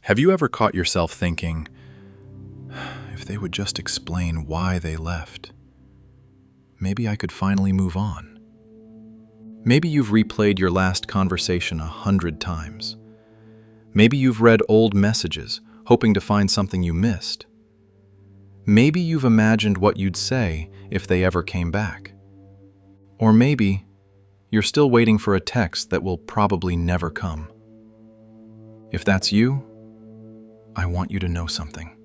Have you ever caught yourself thinking, if they would just explain why they left, maybe I could finally move on? Maybe you've replayed your last conversation 100 times. Maybe you've read old messages, hoping to find something you missed. Maybe you've imagined what you'd say if they ever came back. Or maybe you're still waiting for a text that will probably never come. If that's you, I want you to know something.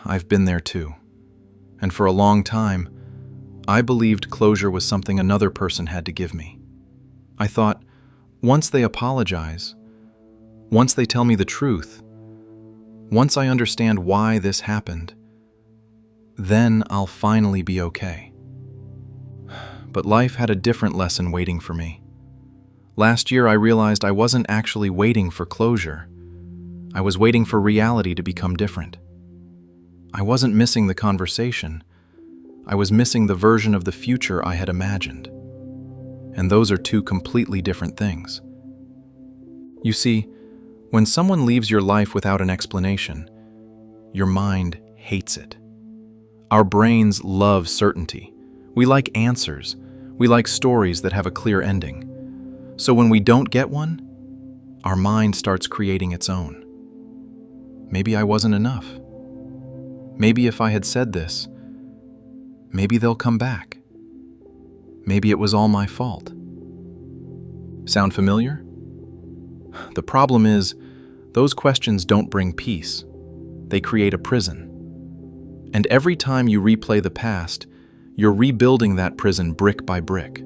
I've been there too. And for a long time, I believed closure was something another person had to give me. I thought, once they apologize, once they tell me the truth, once I understand why this happened, then I'll finally be okay. But life had a different lesson waiting for me. Last year, I realized I wasn't actually waiting for closure. I was waiting for reality to become different. I wasn't missing the conversation. I was missing the version of the future I had imagined. And those are two completely different things. You see, when someone leaves your life without an explanation, your mind hates it. Our brains love certainty. We like answers. We like stories that have a clear ending. So when we don't get one, our mind starts creating its own. Maybe I wasn't enough. Maybe if I had said this, maybe they'll come back. Maybe it was all my fault. Sound familiar? The problem is, those questions don't bring peace. They create a prison. And every time you replay the past, you're rebuilding that prison brick by brick.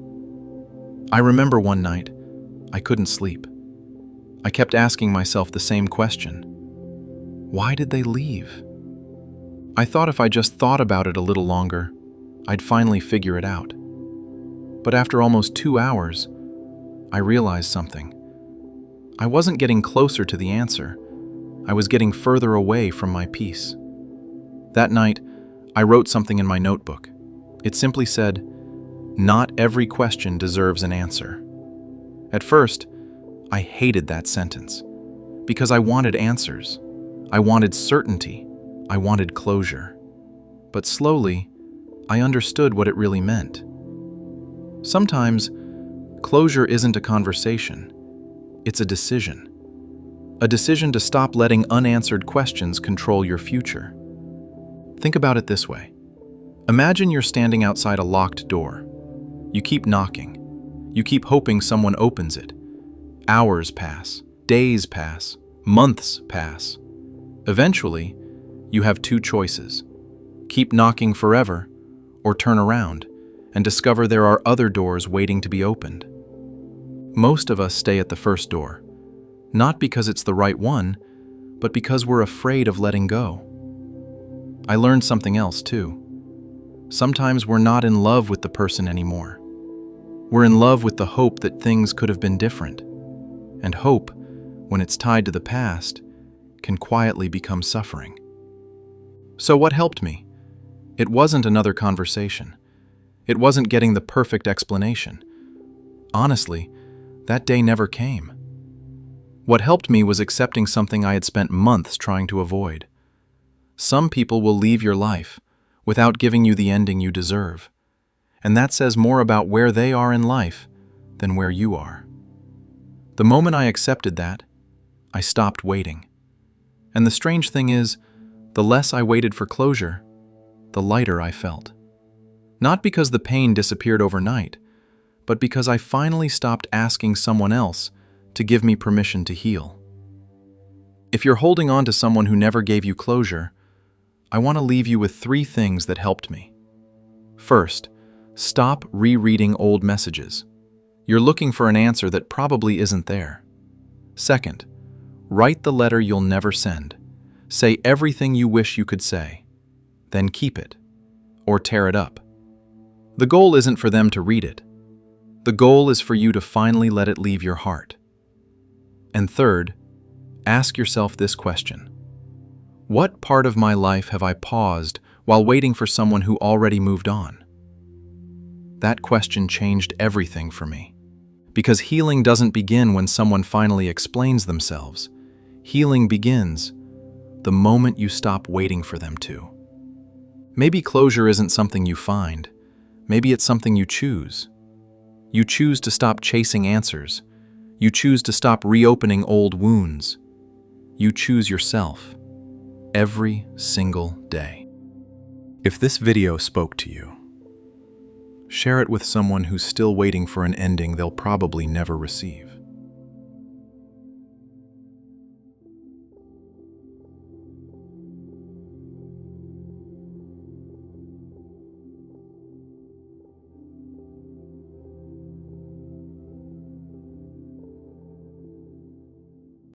I remember one night, I couldn't sleep. I kept asking myself the same question. Why did they leave? I thought if I just thought about it a little longer, I'd finally figure it out. But after almost 2 hours, I realized something. I wasn't getting closer to the answer. I was getting further away from my peace. That night, I wrote something in my notebook. It simply said, "Not every question deserves an answer." At first, I hated that sentence because I wanted answers. I wanted certainty. I wanted closure. But slowly, I understood what it really meant. Sometimes, closure isn't a conversation. It's a decision. A decision to stop letting unanswered questions control your future. Think about it this way. Imagine you're standing outside a locked door. You keep knocking. You keep hoping someone opens it. Hours pass, days pass, months pass. Eventually, you have two choices. Keep knocking forever, or turn around and discover there are other doors waiting to be opened. Most of us stay at the first door, not because it's the right one, but because we're afraid of letting go. I learned something else too. Sometimes we're not in love with the person anymore. We're in love with the hope that things could have been different. And hope, when it's tied to the past, can quietly become suffering. So what helped me? It wasn't another conversation. It wasn't getting the perfect explanation. Honestly, that day never came. What helped me was accepting something I had spent months trying to avoid. Some people will leave your life without giving you the ending you deserve. And that says more about where they are in life than where you are. The moment I accepted that, I stopped waiting. And the strange thing is, the less I waited for closure, the lighter I felt. Not because the pain disappeared overnight, but because I finally stopped asking someone else to give me permission to heal. If you're holding on to someone who never gave you closure, I want to leave you with 3 things that helped me. First, stop rereading old messages. You're looking for an answer that probably isn't there. Second, write the letter you'll never send. Say everything you wish you could say. Then keep it, or tear it up. The goal isn't for them to read it. The goal is for you to finally let it leave your heart. And third, ask yourself this question. What part of my life have I paused while waiting for someone who already moved on? That question changed everything for me. Because healing doesn't begin when someone finally explains themselves. Healing begins the moment you stop waiting for them to. Maybe closure isn't something you find. Maybe it's something you choose. You choose to stop chasing answers. You choose to stop reopening old wounds. You choose yourself every single day. If this video spoke to you, share it with someone who's still waiting for an ending they'll probably never receive.